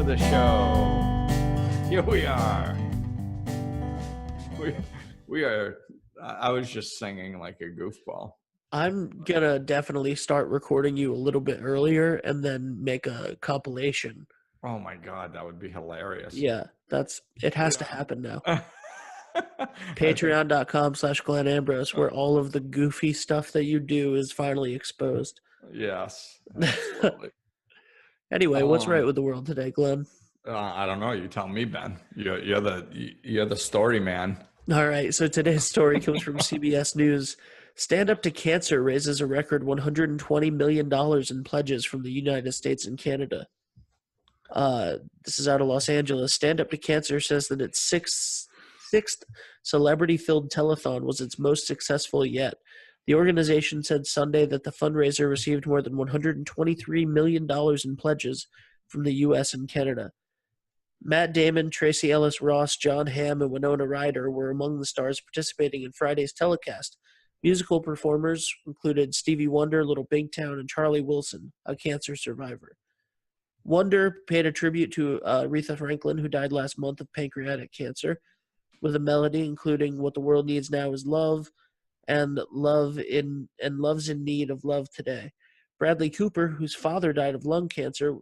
the show. Here we are. We are. I was just singing like a goofball. I'm gonna definitely start recording you a little bit earlier and then make a compilation. Oh my God, that would be hilarious. Yeah, it has to happen now. I think- Patreon.com/Glenn Ambrose, where all of the goofy stuff that you do is finally exposed. Yes, absolutely. Anyway, what's right with the world today, Glenn? I don't know. You tell me, Ben. You're the story man. All right, so today's story comes from CBS News. Stand Up to Cancer raises a record $120 million in pledges from the United States and Canada. This is out of Los Angeles. Stand Up to Cancer says that its sixth celebrity-filled telethon was its most successful yet. The organization said Sunday that the fundraiser received more than $123 million in pledges from the U.S. and Canada. Matt Damon, Tracy Ellis Ross, John Hamm, and Winona Ryder were among the stars participating in Friday's telecast. Musical performers included Stevie Wonder, Little Big Town, and Charlie Wilson, a cancer survivor. Wonder paid a tribute to Aretha Franklin, who died last month of pancreatic cancer, with a melody including "What the World Needs Now Is Love" and "Love's in Need of Love Today." Bradley Cooper, whose father died of lung cancer,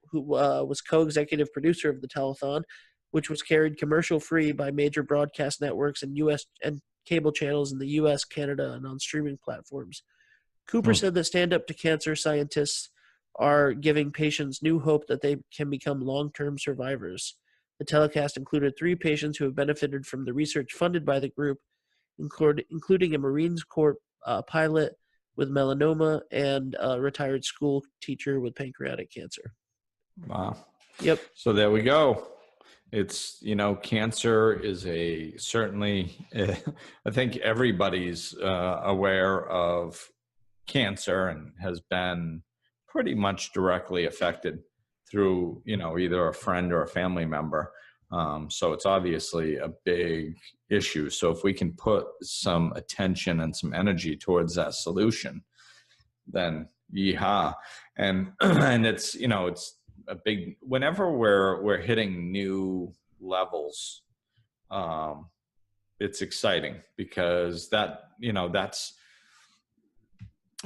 who was co-executive producer of the telethon, which was carried commercial-free by major broadcast networks and U.S. and cable channels in the U.S., Canada, and on streaming platforms. Cooper said that Stand Up to Cancer scientists are giving patients new hope that they can become long-term survivors. The telecast included 3 patients who have benefited from the research funded by the group, including a Marines Corps pilot with melanoma and a retired school teacher with pancreatic cancer. Wow. Yep. So there we go. It's, cancer is certainly, I think everybody's aware of cancer and has been pretty much directly affected through, either a friend or a family member. So it's obviously a big issue. So if we can put some attention and some energy towards that solution, then yeehaw. And it's, it's a big, whenever we're hitting new levels, it's exciting because that's,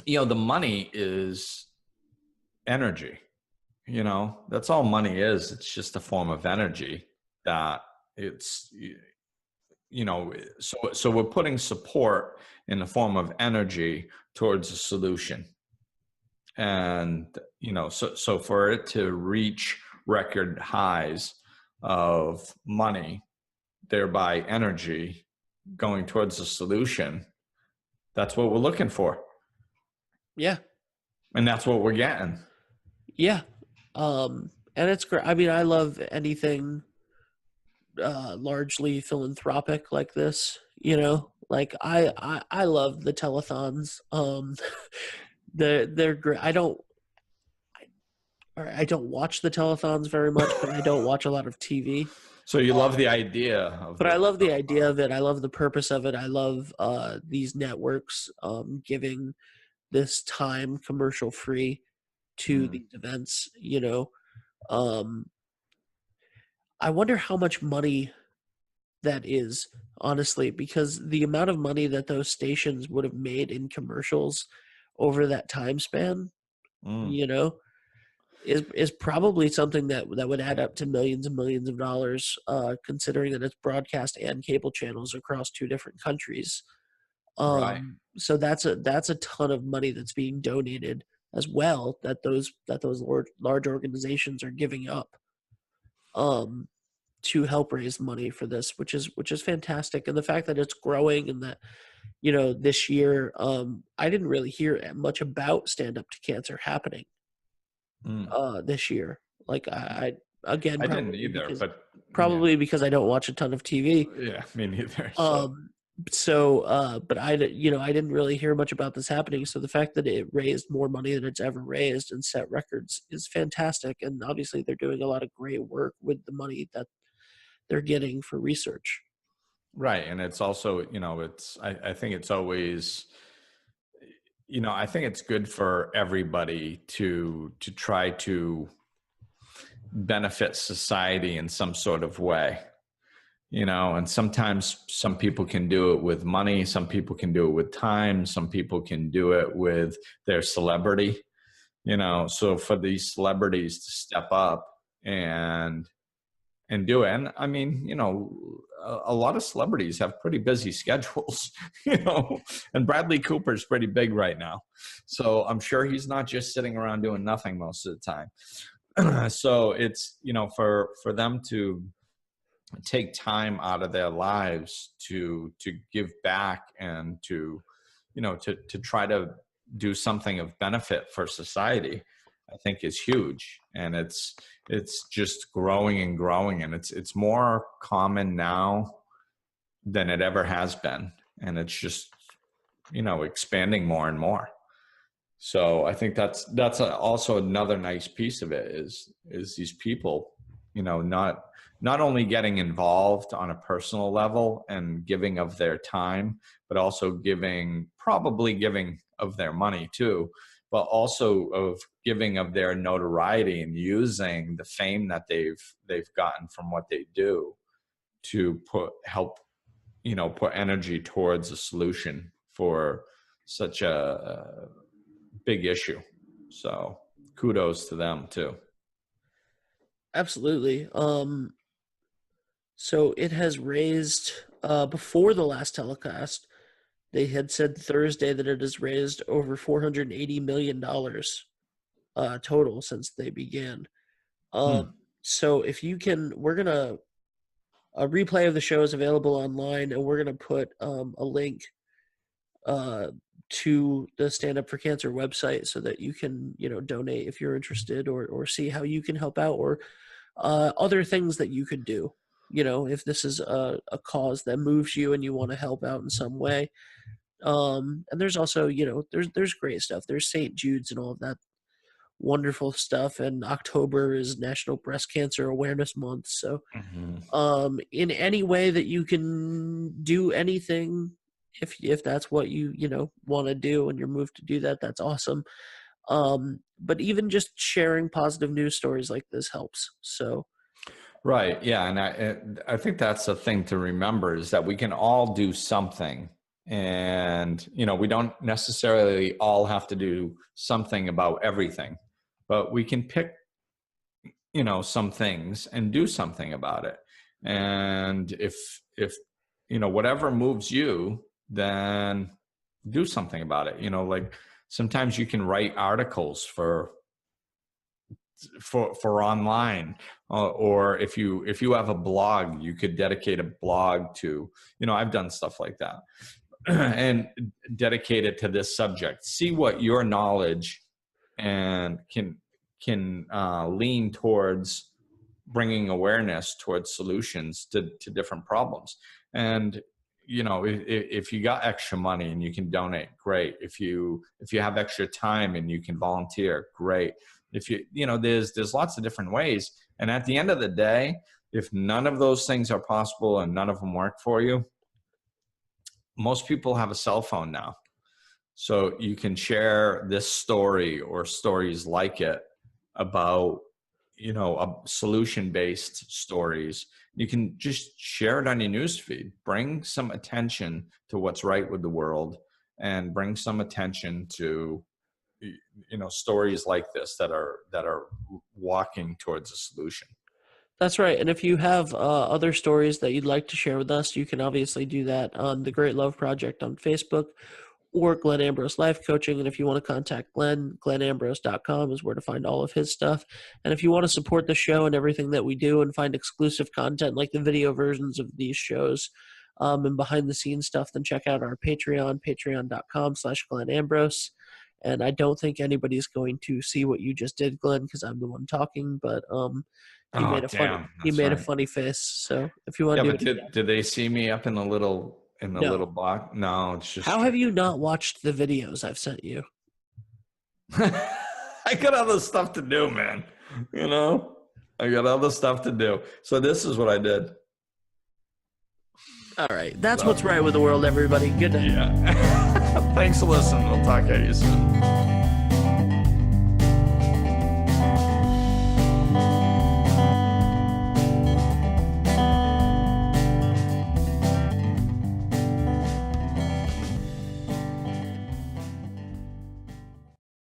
the money is energy, that's all money is. It's just a form of energy that it's, so we're putting support in the form of energy towards a solution. And, so for it to reach record highs of money, thereby energy going towards a solution, that's what we're looking for. Yeah. And that's what we're getting. Yeah. And it's great. I mean, I love anything largely philanthropic like this, like I love the telethons. They're great. I don't watch the telethons very much, but I don't watch a lot of TV. So you love the idea of But I love the idea of it. I love the purpose of it. I love these networks giving this time commercial free to these events, I wonder how much money that is, honestly, because the amount of money that those stations would have made in commercials over that time span, is probably something that would add up to millions and millions of dollars, considering that it's broadcast and cable channels across 2 different countries. Right. So that's a ton of money that's being donated as well, that those large organizations are giving up to help raise money for this, which is fantastic. And the fact that it's growing and that, this year, I didn't really hear much about Stand Up to Cancer happening this year. Like I didn't either, but probably because I don't watch a ton of TV. Yeah, me neither. But I didn't really hear much about this happening. So the fact that it raised more money than it's ever raised and set records is fantastic. And obviously they're doing a lot of great work with the money that they're getting for research. Right. And it's also, I think it's always, I think it's good for everybody to try to benefit society in some sort of way, and sometimes some people can do it with money, some people can do it with time, some people can do it with their celebrity, so for these celebrities to step up and do it. And I mean, a lot of celebrities have pretty busy schedules, and Bradley Cooper's pretty big right now. So I'm sure he's not just sitting around doing nothing most of the time. So it's, for them to take time out of their lives to give back and to try to do something of benefit for society, I think is huge. And it's just growing and growing, and it's more common now than it ever has been, and it's just expanding more and more. So I think that's also another nice piece of it is these people not only getting involved on a personal level and giving of their time, but also probably giving of their money too, but also of giving of their notoriety and using the fame that they've gotten from what they do to put energy towards a solution for such a big issue. So kudos to them too. Absolutely. So it has raised, before the last telecast, they had said Thursday that it has raised over $480 million total since they began. So if you can, a replay of the show is available online, and we're going to put a link to the Stand Up for Cancer website so that you can, donate if you're interested, or see how you can help out, or other things that you could do. If this is a cause that moves you and you want to help out in some way. And there's also, there's great stuff. There's St. Jude's and all of that wonderful stuff. And October is National Breast Cancer Awareness Month. So in any way that you can do anything, if that's what you want to do and you're moved to do that, that's awesome. But even just sharing positive news stories like this helps. So right, yeah. And I think that's the thing to remember, is that we can all do something. And we don't necessarily all have to do something about everything, but we can pick some things and do something about it. And if whatever moves you, then do something about it. Like sometimes you can write articles for online, or if you have a blog, you could dedicate a blog to, I've done stuff like that, and dedicate it to this subject. See what your knowledge and can lean towards bringing awareness towards solutions to different problems. And if you got extra money and you can donate, great. If you have extra time and you can volunteer, great. If there's lots of different ways. And at the end of the day, if none of those things are possible and none of them work for you, most people have a cell phone now. So you can share this story or stories like it about, solution-based stories. You can just share it on your newsfeed. Bring some attention to what's right with the world, and bring some attention to stories like this that are walking towards a solution. That's right. And if you have other stories that you'd like to share with us, you can obviously do that on the Great Love Project on Facebook, or Glenn Ambrose Life Coaching. And if you want to contact Glenn, glennambrose.com is where to find all of his stuff. And if you want to support the show and everything that we do and find exclusive content like the video versions of these shows and behind the scenes stuff, then check out our Patreon, patreon.com/Glenn Ambrose. And I don't think anybody's going to see what you just did, Glenn, because I'm the one talking, but he made a funny face. So if you want to do it, did they see me up in the little little box? No, it's just. How have you not watched the videos I've sent you? I got other stuff to do, man. I got other stuff to do. So this is what I did. All right. That's what's right with the world, everybody. Good night. Yeah. Thanks for listening. We'll talk to you soon.